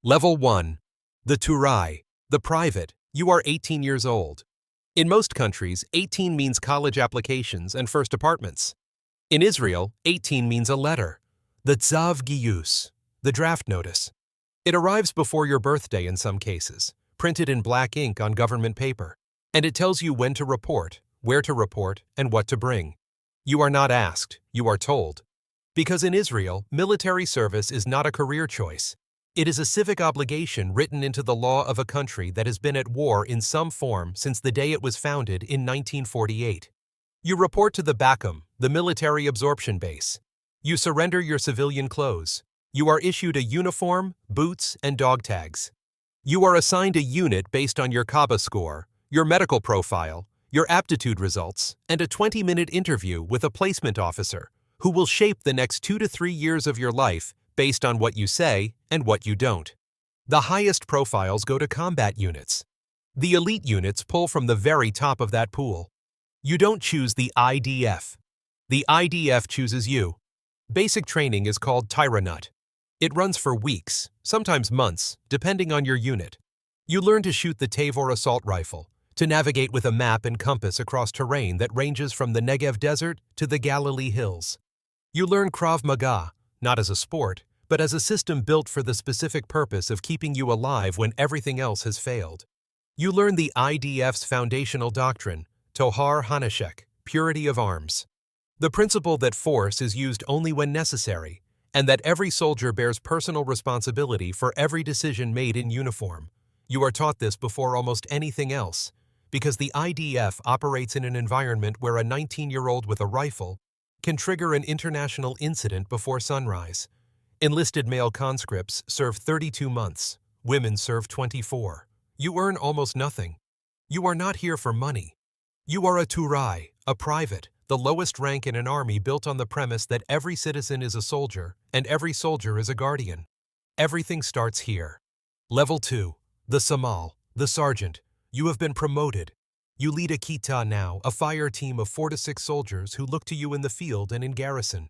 Level 1. The Turai, the private. You are 18 years old. In most countries, 18 means college applications and first apartments. In Israel, 18 means a letter, the Tzav Giyus, the draft notice. It arrives before your birthday in some cases, printed in black ink on government paper, and it tells you when to report, where to report, and what to bring. You are not asked, you are told. Because in Israel, military service is not a career choice. It is a civic obligation written into the law of a country that has been at war in some form since the day it was founded in 1948. You report to the Bakum, the military absorption base. You surrender your civilian clothes. You are issued a uniform, boots, and dog tags. You are assigned a unit based on your Kaba score, your medical profile, your aptitude results, and a 20-minute interview with a placement officer who will shape the next 2 to 3 years of your life based on what you say and what you don't. The highest profiles go to combat units. The elite units pull from the very top of that pool. You don't choose the IDF. The IDF chooses you. Basic training is called Tyranut. It runs for weeks, sometimes months, depending on your unit. You learn to shoot the Tavor assault rifle, to navigate with a map and compass across terrain that ranges from the Negev desert to the Galilee hills. You learn Krav Maga, not as a sport, but as a system built for the specific purpose of keeping you alive when everything else has failed. You learn the IDF's foundational doctrine, Tohar Hanashek, purity of arms. The principle that force is used only when necessary, and that every soldier bears personal responsibility for every decision made in uniform. You are taught this before almost anything else, because the IDF operates in an environment where a 19-year-old with a rifle can trigger an international incident before sunrise. Enlisted male conscripts serve 32 months. Women serve 24. You earn almost nothing. You are not here for money. You are a Turai, a private, the lowest rank in an army built on the premise that every citizen is a soldier and every soldier is a guardian. Everything starts here. Level 2. The Samal, the sergeant. You have been promoted. You lead a Kita now, a fire team of 4 to 6 soldiers who look to you in the field and in garrison.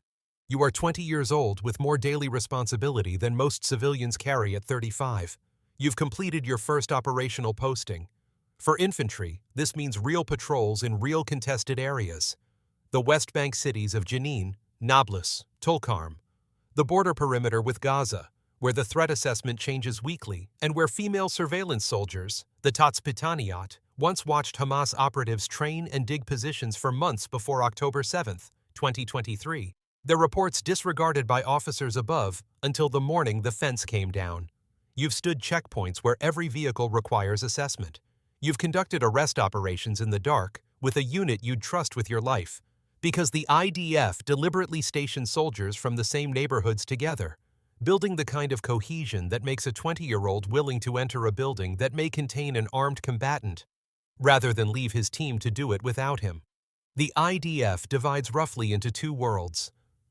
You are 20 years old with more daily responsibility than most civilians carry at 35. You've completed your first operational posting. For infantry, this means real patrols in real contested areas. The West Bank cities of Jenin, Nablus, Tulkarm. The border perimeter with Gaza, where the threat assessment changes weekly and where female surveillance soldiers, the Tatzpitaniyot, once watched Hamas operatives train and dig positions for months before October 7, 2023. Their reports disregarded by officers above until the morning the fence came down. You've stood checkpoints where every vehicle requires assessment. You've conducted arrest operations in the dark with a unit you'd trust with your life, because the IDF deliberately stations soldiers from the same neighborhoods together, building the kind of cohesion that makes a 20-year-old willing to enter a building that may contain an armed combatant, rather than leave his team to do it without him. The IDF divides roughly into 2 worlds.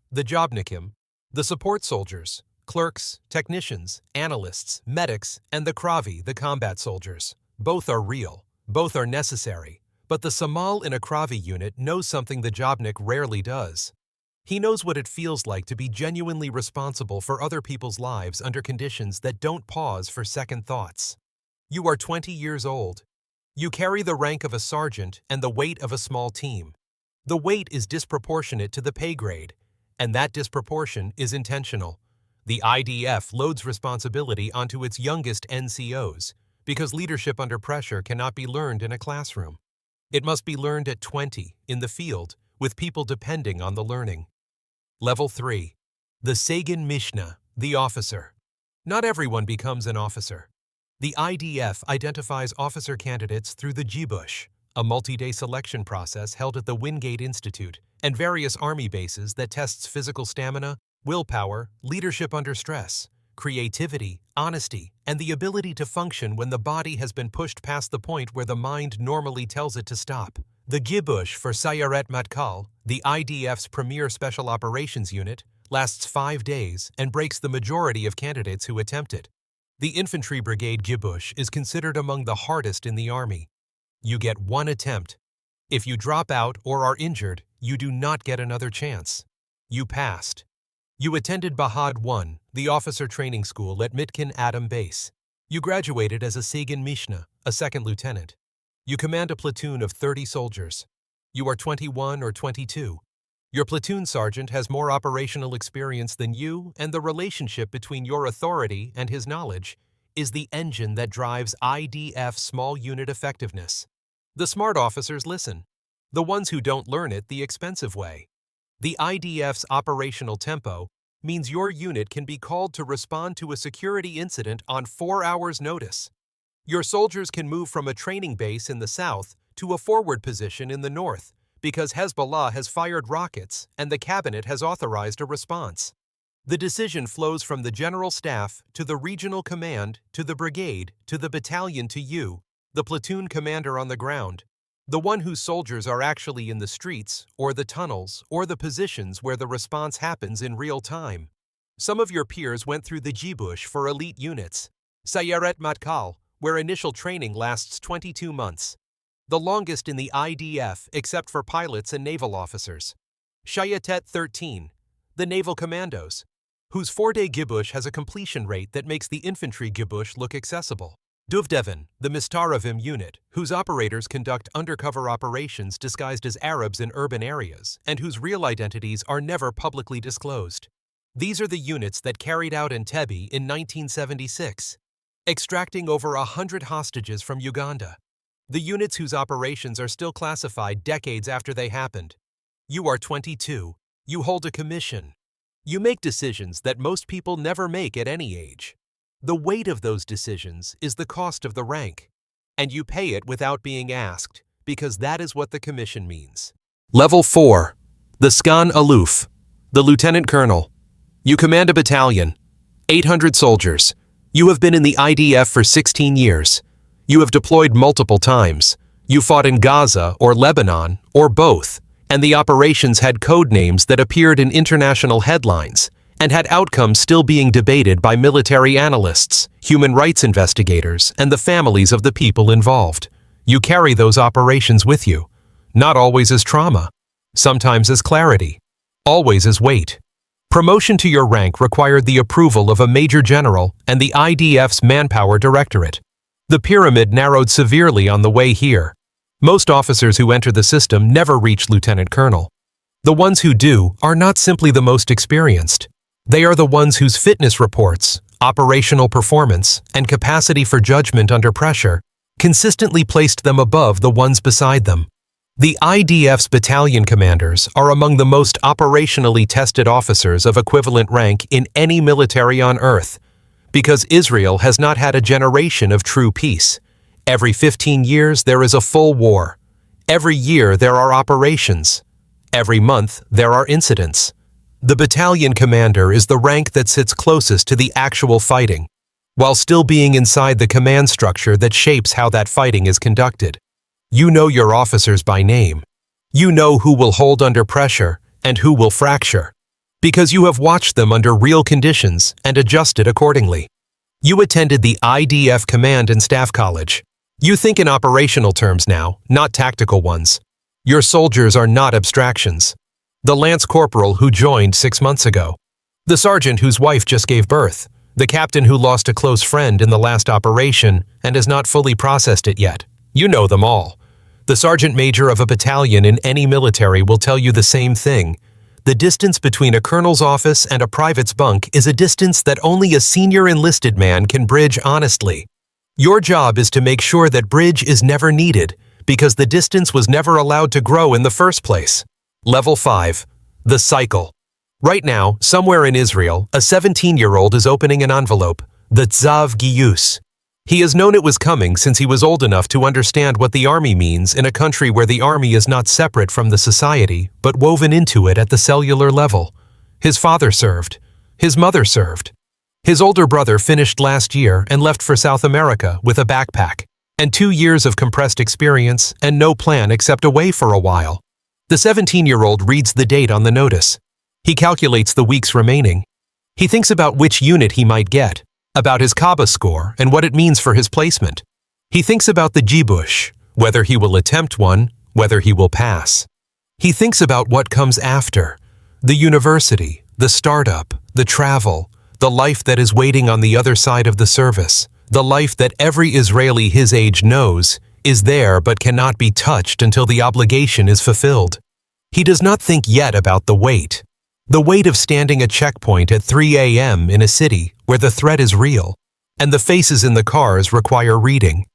The Jobnikim, the support soldiers, clerks, technicians, analysts, medics, and the Kravi, the combat soldiers. Both are real, both are necessary, but the Samal in a Kravi unit knows something the Jobnik rarely does. He knows what it feels like to be genuinely responsible for other people's lives under conditions that don't pause for second thoughts. You are 20 years old. You carry the rank of a sergeant and the weight of a small team. The weight is disproportionate to the pay grade, and that disproportion is intentional. The IDF loads responsibility onto its youngest NCOs because leadership under pressure cannot be learned in a classroom. It must be learned at 20 in the field with people depending on the learning. Level 3. The Segen Mishne, the officer. Not everyone becomes an officer. The IDF identifies officer candidates through the Jibush, a multi-day selection process held at the Wingate Institute, and various army bases that tests physical stamina, willpower, leadership under stress, creativity, honesty, and the ability to function when the body has been pushed past the point where the mind normally tells it to stop. The Gibush for Sayaret Matkal, the IDF's premier special operations unit, lasts 5 days and breaks the majority of candidates who attempt it. The Infantry Brigade Gibush is considered among the hardest in the Army. You get 1 attempt. If you drop out or are injured, you do not get another chance. You passed. You attended Bahad 1, the officer training school at Mitkin Atom Base. You graduated as a Segen Mishne, a second lieutenant. You command a platoon of 30 soldiers. You are 21 or 22. Your platoon sergeant has more operational experience than you, and the relationship between your authority and his knowledge is the engine that drives IDF small unit effectiveness. The smart officers listen. The ones who don't learn it the expensive way. The IDF's operational tempo means your unit can be called to respond to a security incident on 4 hours' notice. Your soldiers can move from a training base in the south to a forward position in the north because Hezbollah has fired rockets and the cabinet has authorized a response. The decision flows from the general staff to the regional command to the brigade to the battalion to you, the platoon commander on the ground, the one whose soldiers are actually in the streets or the tunnels or the positions where the response happens in real time. Some of your peers went through the Jibush for elite units, Sayeret Matkal, where initial training lasts 22 months. The longest in the IDF except for pilots and naval officers. Shayatet 13, the naval commandos, whose 4-day Gibush has a completion rate that makes the infantry Gibush look accessible. Duvdevin, the Mistaravim unit, whose operators conduct undercover operations disguised as Arabs in urban areas, and whose real identities are never publicly disclosed. These are the units that carried out Entebbe in 1976, extracting over 100 hostages from Uganda. The units whose operations are still classified decades after they happened. You are 22. You hold a commission. You make decisions that most people never make at any age. The weight of those decisions is the cost of the rank, and you pay it without being asked, because that is what the commission means. Level 4. The Sgan Aluf, the lieutenant colonel. You command a battalion, 800 soldiers. You have been in the IDF for 16 years. You have deployed multiple times. You fought in Gaza or Lebanon or both, and the operations had code names that appeared in international headlines and had outcomes still being debated by military analysts, human rights investigators, and the families of the people involved. You carry those operations with you, not always as trauma, sometimes as clarity, always as weight. Promotion to your rank required the approval of a major general and the IDF's manpower directorate. The pyramid narrowed severely on the way here. Most officers who enter the system never reach lieutenant colonel. The ones who do are not simply the most experienced. They are the ones whose fitness reports, operational performance, and capacity for judgment under pressure consistently placed them above the ones beside them. The IDF's battalion commanders are among the most operationally tested officers of equivalent rank in any military on Earth, because Israel has not had a generation of true peace. Every 15 years there is a full war. Every year there are operations. Every month there are incidents. The battalion commander is the rank that sits closest to the actual fighting, while still being inside the command structure that shapes how that fighting is conducted. You know your officers by name. You know who will hold under pressure and who will fracture, because you have watched them under real conditions and adjusted accordingly. You attended the IDF Command and Staff College. You think in operational terms now, not tactical ones. Your soldiers are not abstractions. The lance corporal who joined 6 months ago. The sergeant whose wife just gave birth. The captain who lost a close friend in the last operation and has not fully processed it yet. You know them all. The sergeant major of a battalion in any military will tell you the same thing. The distance between a colonel's office and a private's bunk is a distance that only a senior enlisted man can bridge honestly. Your job is to make sure that bridge is never needed, because the distance was never allowed to grow in the first place. Level 5. The cycle. Right now, somewhere in Israel, a 17-year-old is opening an envelope, the Tzav Giyus. He has known it was coming since he was old enough to understand what the army means in a country where the army is not separate from the society, but woven into it at the cellular level. His father served. His mother served. His older brother finished last year and left for South America with a backpack, and 2 years of compressed experience and no plan except away for a while. The 17-year-old reads the date on the notice. He calculates the weeks remaining. He thinks about which unit he might get, about his Kaaba score and what it means for his placement. He thinks about the Jibush, whether he will attempt one, whether he will pass. He thinks about what comes after, the university, the startup, the travel, the life that is waiting on the other side of the service, the life that every Israeli his age knows is there but cannot be touched until the obligation is fulfilled. He does not think yet about the weight of standing a checkpoint at 3 a.m. in a city where the threat is real, and the faces in the cars require reading.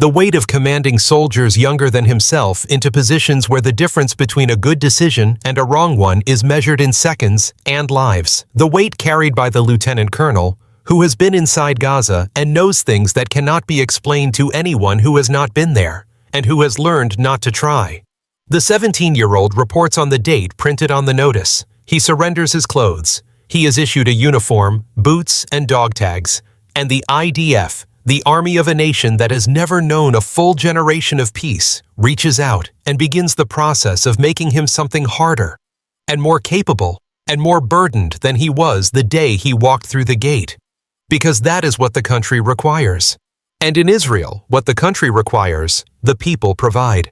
The weight of commanding soldiers younger than himself into positions where the difference between a good decision and a wrong one is measured in seconds and lives. The weight carried by the lieutenant colonel, who has been inside Gaza and knows things that cannot be explained to anyone who has not been there, and who has learned not to try. The 17-year-old reports on the date printed on the notice. He surrenders his clothes. He is issued a uniform, boots, and dog tags, and the IDF, the army of a nation that has never known a full generation of peace, reaches out and begins the process of making him something harder and more capable and more burdened than he was the day he walked through the gate. Because that is what the country requires. And in Israel, what the country requires, the people provide.